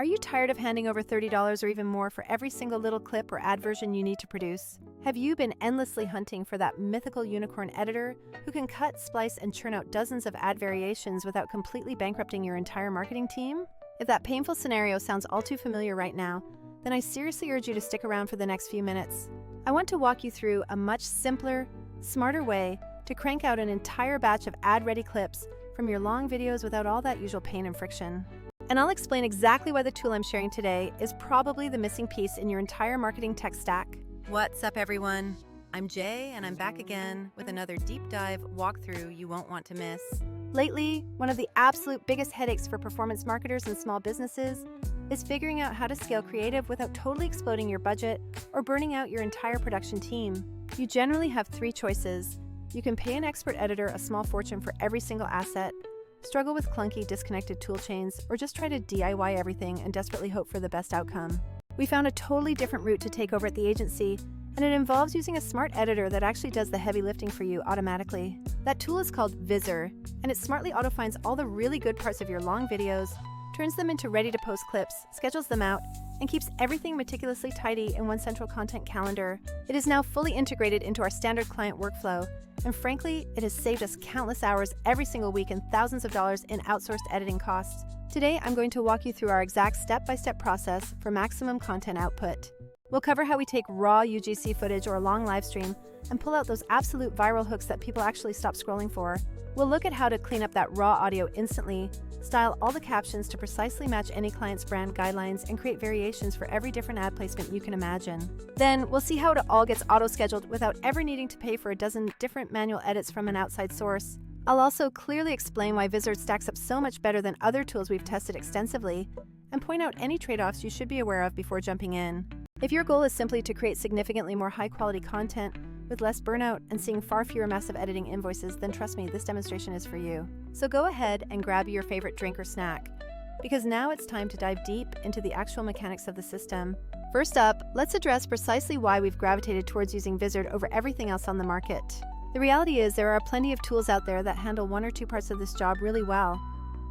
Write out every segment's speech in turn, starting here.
Are you tired of handing over $30 or even more for every single little clip or ad version you need to produce? Have you been endlessly hunting for that mythical unicorn editor who can cut, splice, and churn out dozens of ad variations without completely bankrupting your entire marketing team? If that painful scenario sounds all too familiar right now, then I seriously urge you to stick around for the next few minutes. I want to walk you through a much simpler, smarter way to crank out an entire batch of ad-ready clips from your long videos without all that usual pain and friction. And I'll explain exactly why the tool I'm sharing today is probably the missing piece in your entire marketing tech stack. What's up, everyone? I'm Jay, and I'm back again with another deep dive walkthrough you won't want to miss. Lately, one of the absolute biggest headaches for performance marketers and small businesses is figuring out how to scale creative without totally exploding your budget or burning out your entire production team. You generally have three choices. You can pay an expert editor a small fortune for every single asset, struggle with clunky, disconnected tool chains, or just try to DIY everything and desperately hope for the best outcome. We found a totally different route to take over at the agency, and it involves using a smart editor that actually does the heavy lifting for you automatically. That tool is called Vizard, and it smartly auto-finds all the really good parts of your long videos, turns them into ready-to-post clips, schedules them out, and keeps everything meticulously tidy in one central content calendar. It is now fully integrated into our standard client workflow, and frankly, it has saved us countless hours every single week and thousands of dollars in outsourced editing costs. Today, I'm going to walk you through our exact step-by-step process for maximum content output. We'll cover how we take raw UGC footage or a long live stream and pull out those absolute viral hooks that people actually stop scrolling for. We'll look at how to clean up that raw audio instantly, style all the captions to precisely match any client's brand guidelines, and create variations for every different ad placement you can imagine. Then, we'll see how it all gets auto-scheduled without ever needing to pay for a dozen different manual edits from an outside source. I'll also clearly explain why Vizard stacks up so much better than other tools we've tested extensively, and point out any trade-offs you should be aware of before jumping in. If your goal is simply to create significantly more high-quality content with less burnout and seeing far fewer massive editing invoices, then trust me, this demonstration is for you. So go ahead and grab your favorite drink or snack, because now it's time to dive deep into the actual mechanics of the system. First up, let's address precisely why we've gravitated towards using Vizard over everything else on the market. The reality is there are plenty of tools out there that handle one or two parts of this job really well.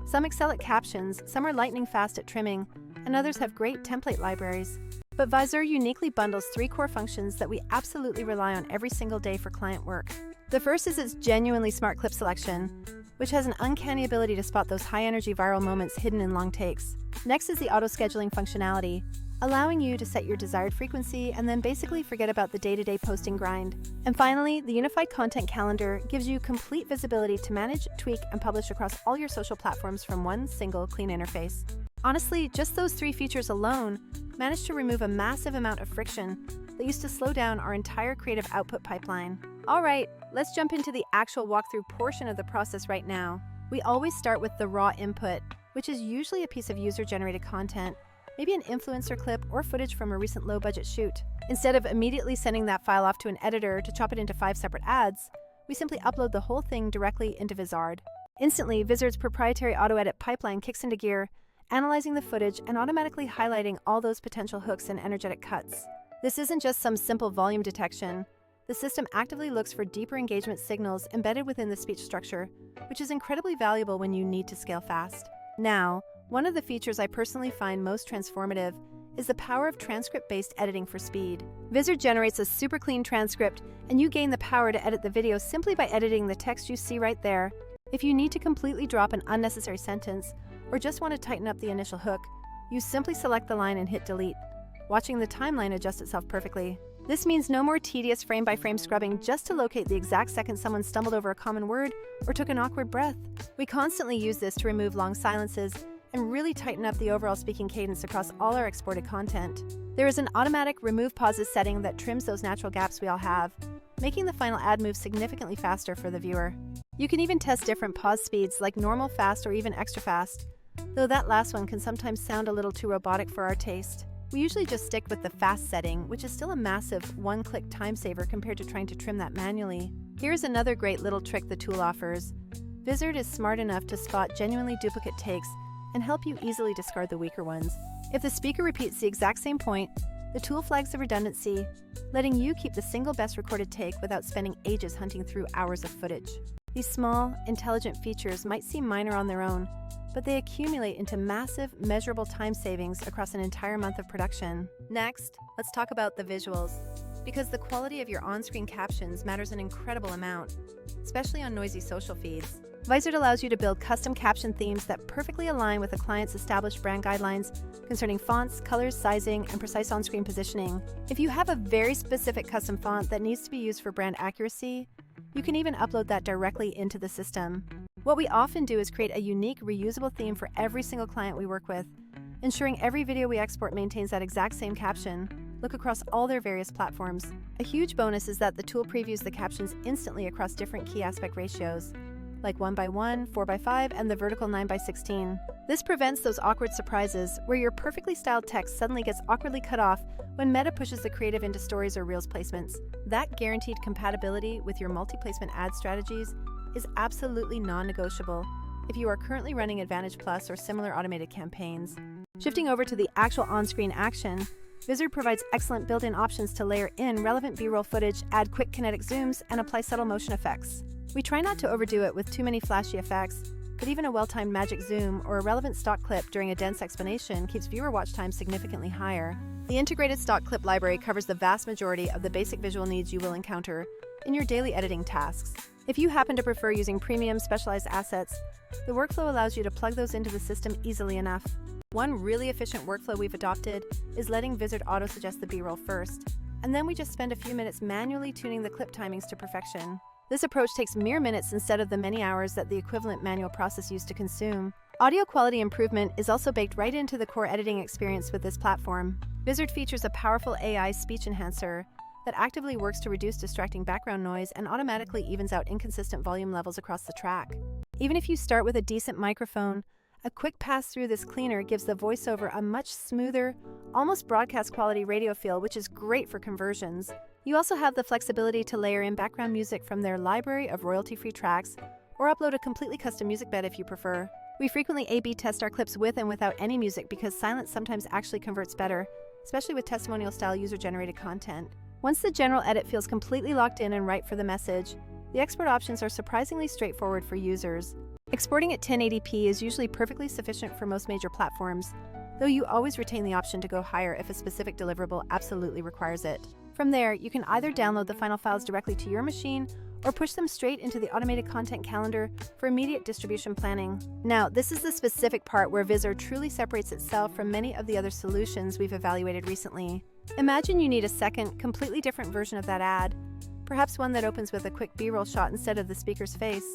Some excel at captions, some are lightning fast at trimming, and others have great template libraries. But Vizard uniquely bundles three core functions that we absolutely rely on every single day for client work. The first is its genuinely smart clip selection, which has an uncanny ability to spot those high-energy viral moments hidden in long takes. Next is the auto-scheduling functionality, allowing you to set your desired frequency and then basically forget about the day-to-day posting grind. And finally, the unified content calendar gives you complete visibility to manage, tweak, and publish across all your social platforms from one single clean interface. Honestly, just those three features alone managed to remove a massive amount of friction that used to slow down our entire creative output pipeline. All right, let's jump into the actual walkthrough portion of the process right now. We always start with the raw input, which is usually a piece of user-generated content, maybe an influencer clip or footage from a recent low-budget shoot. Instead of immediately sending that file off to an editor to chop it into 5 separate ads, we simply upload the whole thing directly into Vizard. Instantly, Vizard's proprietary auto-edit pipeline kicks into gear, analyzing the footage and automatically highlighting all those potential hooks and energetic cuts. This isn't just some simple volume detection. The system actively looks for deeper engagement signals embedded within the speech structure, which is incredibly valuable when you need to scale fast. Now, one of the features I personally find most transformative is the power of transcript-based editing for speed. Vizard generates a super clean transcript, and you gain the power to edit the video simply by editing the text you see right there. If you need to completely drop an unnecessary sentence, or just want to tighten up the initial hook, you simply select the line and hit delete, watching the timeline adjust itself perfectly. This means no more tedious frame-by-frame scrubbing just to locate the exact second someone stumbled over a common word or took an awkward breath. We constantly use this to remove long silences and really tighten up the overall speaking cadence across all our exported content. There is an automatic remove pauses setting that trims those natural gaps we all have, making the final ad move significantly faster for the viewer. You can even test different pause speeds like normal, fast, or even extra fast, though that last one can sometimes sound a little too robotic for our taste. We usually just stick with the fast setting, which is still a massive one-click time saver compared to trying to trim that manually. Here's another great little trick the tool offers. Vizard is smart enough to spot genuinely duplicate takes and help you easily discard the weaker ones. If the speaker repeats the exact same point, the tool flags the redundancy, letting you keep the single best recorded take without spending ages hunting through hours of footage. These small, intelligent features might seem minor on their own, but they accumulate into massive, measurable time savings across an entire month of production. Next, let's talk about the visuals, because the quality of your on-screen captions matters an incredible amount, especially on noisy social feeds. Vizard allows you to build custom caption themes that perfectly align with a client's established brand guidelines concerning fonts, colors, sizing, and precise on-screen positioning. If you have a very specific custom font that needs to be used for brand accuracy, you can even upload that directly into the system. What we often do is create a unique, reusable theme for every single client we work with, ensuring every video we export maintains that exact same caption. Look across all their various platforms. A huge bonus is that the tool previews the captions instantly across different key aspect ratios, like 1:1, 4:5, and the vertical 9:16. This prevents those awkward surprises where your perfectly styled text suddenly gets awkwardly cut off when Meta pushes the creative into stories or Reels placements. That guaranteed compatibility with your multi-placement ad strategies is absolutely non-negotiable if you are currently running Advantage Plus or similar automated campaigns. Shifting over to the actual on-screen action, Vizard provides excellent built-in options to layer in relevant B-roll footage, add quick kinetic zooms, and apply subtle motion effects. We try not to overdo it with too many flashy effects, but even a well-timed magic zoom or a relevant stock clip during a dense explanation keeps viewer watch time significantly higher. The integrated stock clip library covers the vast majority of the basic visual needs you will encounter in your daily editing tasks. If you happen to prefer using premium specialized assets, the workflow allows you to plug those into the system easily enough. One really efficient workflow we've adopted is letting Vizard auto-suggest the B-roll first, and then we just spend a few minutes manually tuning the clip timings to perfection. This approach takes mere minutes instead of the many hours that the equivalent manual process used to consume. Audio quality improvement is also baked right into the core editing experience with this platform. Vizard features a powerful AI speech enhancer that actively works to reduce distracting background noise and automatically evens out inconsistent volume levels across the track. Even if you start with a decent microphone, a quick pass through this cleaner gives the voiceover a much smoother, almost broadcast quality radio feel, which is great for conversions. You also have the flexibility to layer in background music from their library of royalty-free tracks, or upload a completely custom music bed if you prefer. We frequently A/B test our clips with and without any music because silence sometimes actually converts better, especially with testimonial-style user-generated content. Once the general edit feels completely locked in and right for the message, the export options are surprisingly straightforward for users. Exporting at 1080p is usually perfectly sufficient for most major platforms, though you always retain the option to go higher if a specific deliverable absolutely requires it. From there, you can either download the final files directly to your machine or push them straight into the automated content calendar for immediate distribution planning. Now, this is the specific part where Vizard truly separates itself from many of the other solutions we've evaluated recently. Imagine you need a second, completely different version of that ad, perhaps one that opens with a quick B-roll shot instead of the speaker's face.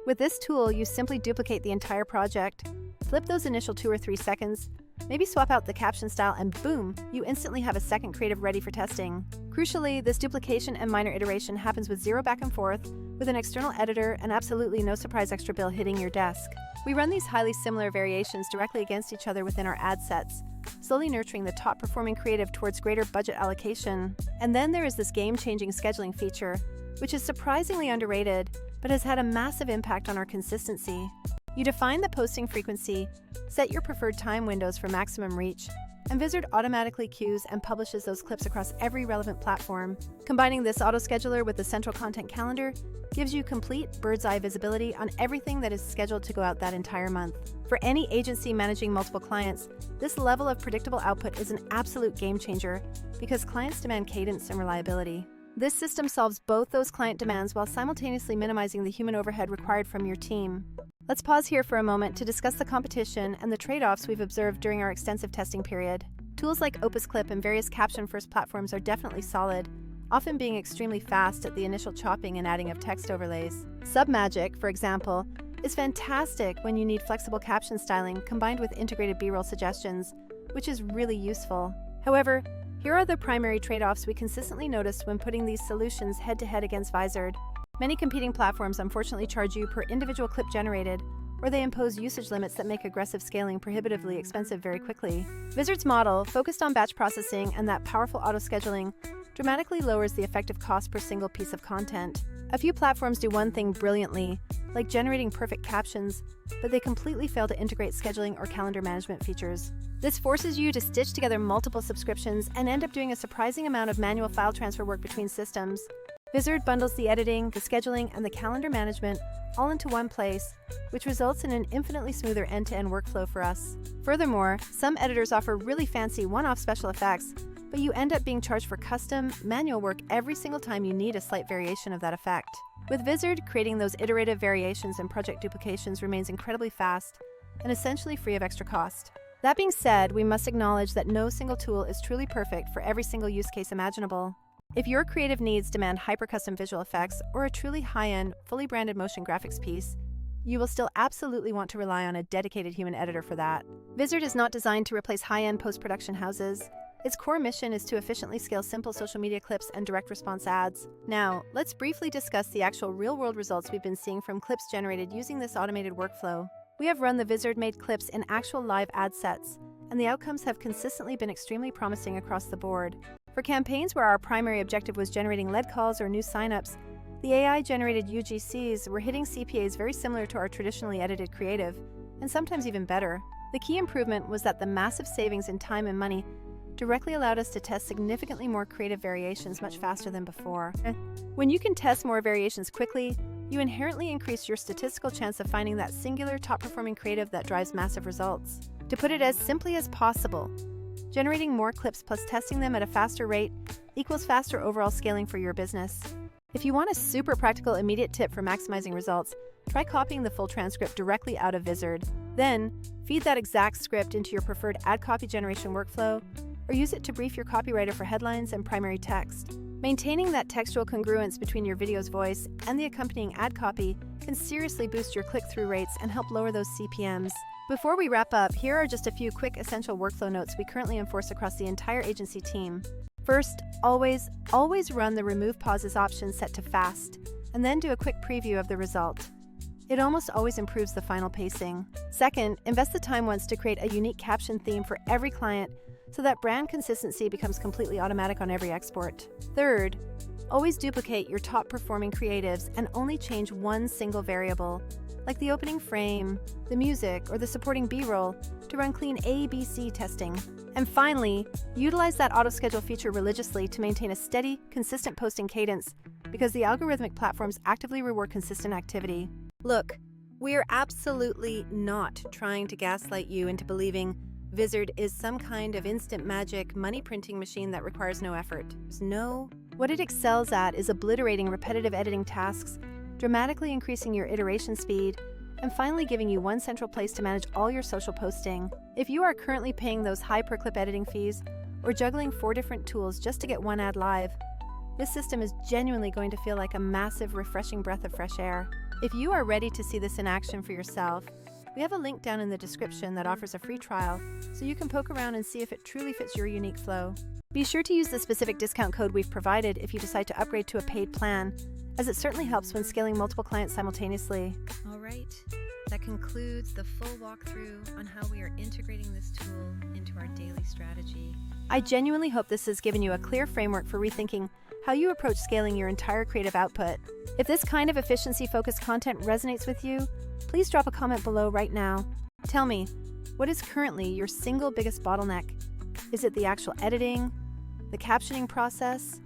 With this tool, you simply duplicate the entire project, flip those initial 2 or 3 seconds, maybe swap out the caption style, and boom, you instantly have a second creative ready for testing. Crucially, this duplication and minor iteration happens with zero back and forth, with an external editor and absolutely no surprise extra bill hitting your desk. We run these highly similar variations directly against each other within our ad sets, slowly nurturing the top performing creative towards greater budget allocation. And then there is this game-changing scheduling feature, which is surprisingly underrated, but has had a massive impact on our consistency. You define the posting frequency, set your preferred time windows for maximum reach, and Vizard automatically queues and publishes those clips across every relevant platform. Combining this auto-scheduler with the central content calendar gives you complete bird's-eye visibility on everything that is scheduled to go out that entire month. For any agency managing multiple clients, this level of predictable output is an absolute game-changer because clients demand cadence and reliability. This system solves both those client demands while simultaneously minimizing the human overhead required from your team. Let's pause here for a moment to discuss the competition and the trade-offs we've observed during our extensive testing period. Tools like Opus Clip and various caption-first platforms are definitely solid, often being extremely fast at the initial chopping and adding of text overlays. Submagic, for example, is fantastic when you need flexible caption styling combined with integrated B-roll suggestions, which is really useful. However, here are the primary trade-offs we consistently noticed when putting these solutions head-to-head against Vizard. Many competing platforms unfortunately charge you per individual clip generated, or they impose usage limits that make aggressive scaling prohibitively expensive very quickly. Vizard's model, focused on batch processing and that powerful auto-scheduling, dramatically lowers the effective cost per single piece of content. A few platforms do one thing brilliantly, like generating perfect captions, but they completely fail to integrate scheduling or calendar management features. This forces you to stitch together multiple subscriptions and end up doing a surprising amount of manual file transfer work between systems. Vizard bundles the editing, the scheduling, and the calendar management all into one place, which results in an infinitely smoother end-to-end workflow for us. Furthermore, some editors offer really fancy one-off special effects, but you end up being charged for custom, manual work every single time you need a slight variation of that effect. With Vizard, creating those iterative variations and project duplications remains incredibly fast and essentially free of extra cost. That being said, we must acknowledge that no single tool is truly perfect for every single use case imaginable. If your creative needs demand hyper-custom visual effects or a truly high-end, fully branded motion graphics piece, you will still absolutely want to rely on a dedicated human editor for that. Vizard is not designed to replace high-end post-production houses. Its core mission is to efficiently scale simple social media clips and direct response ads. Now, let's briefly discuss the actual real-world results we've been seeing from clips generated using this automated workflow. We have run the Vizard-made clips in actual live ad sets, and the outcomes have consistently been extremely promising across the board. For campaigns where our primary objective was generating lead calls or new signups, the AI-generated UGCs were hitting CPAs very similar to our traditionally edited creative, and sometimes even better. The key improvement was that the massive savings in time and money directly allowed us to test significantly more creative variations much faster than before. When you can test more variations quickly, you inherently increase your statistical chance of finding that singular top-performing creative that drives massive results. To put it as simply as possible, generating more clips plus testing them at a faster rate equals faster overall scaling for your business. If you want a super practical immediate tip for maximizing results, try copying the full transcript directly out of Vizard. Then, feed that exact script into your preferred ad copy generation workflow, or use it to brief your copywriter for headlines and primary text. Maintaining that textual congruence between your video's voice and the accompanying ad copy can seriously boost your click-through rates and help lower those CPMs. Before we wrap up, here are just a few quick essential workflow notes we currently enforce across the entire agency team. First, always run the remove pauses option set to fast, and then do a quick preview of the result. It almost always improves the final pacing. Second, invest the time once to create a unique caption theme for every client so that brand consistency becomes completely automatic on every export. Third, always duplicate your top-performing creatives and only change one single variable, like the opening frame, the music, or the supporting B-roll, to run clean A/B/C testing. And finally, utilize that auto-schedule feature religiously to maintain a steady, consistent posting cadence, because the algorithmic platforms actively reward consistent activity. Look, we're absolutely not trying to gaslight you into believing Vizard is some kind of instant magic money printing machine that requires no effort. No. What it excels at is obliterating repetitive editing tasks, dramatically increasing your iteration speed, and finally giving you one central place to manage all your social posting. If you are currently paying those high per-clip editing fees or juggling 4 different tools just to get one ad live, this system is genuinely going to feel like a massive, refreshing breath of fresh air. If you are ready to see this in action for yourself, we have a link down in the description that offers a free trial, so you can poke around and see if it truly fits your unique flow. Be sure to use the specific discount code we've provided if you decide to upgrade to a paid plan, as it certainly helps when scaling multiple clients simultaneously. All right, that concludes the full walkthrough on how we are integrating this tool into our daily strategy. I genuinely hope this has given you a clear framework for rethinking how you approach scaling your entire creative output. If this kind of efficiency-focused content resonates with you, please drop a comment below right now. Tell me, what is currently your single biggest bottleneck? Is it the actual editing, the captioning process,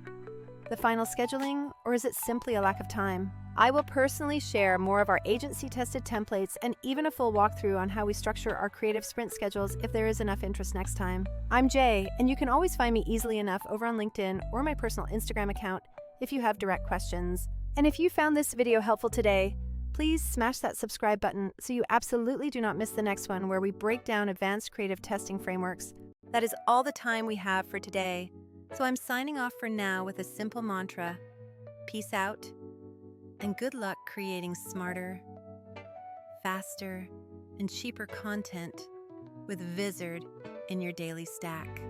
the final scheduling, or is it simply a lack of time? I will personally share more of our agency-tested templates and even a full walkthrough on how we structure our creative sprint schedules if there is enough interest next time. I'm Jay, and you can always find me easily enough over on LinkedIn or my personal Instagram account if you have direct questions. And if you found this video helpful today, please smash that subscribe button so you absolutely do not miss the next one where we break down advanced creative testing frameworks. That is all the time we have for today, so I'm signing off for now with a simple mantra. Peace out, and good luck creating smarter, faster, and cheaper content with Vizard in your daily stack.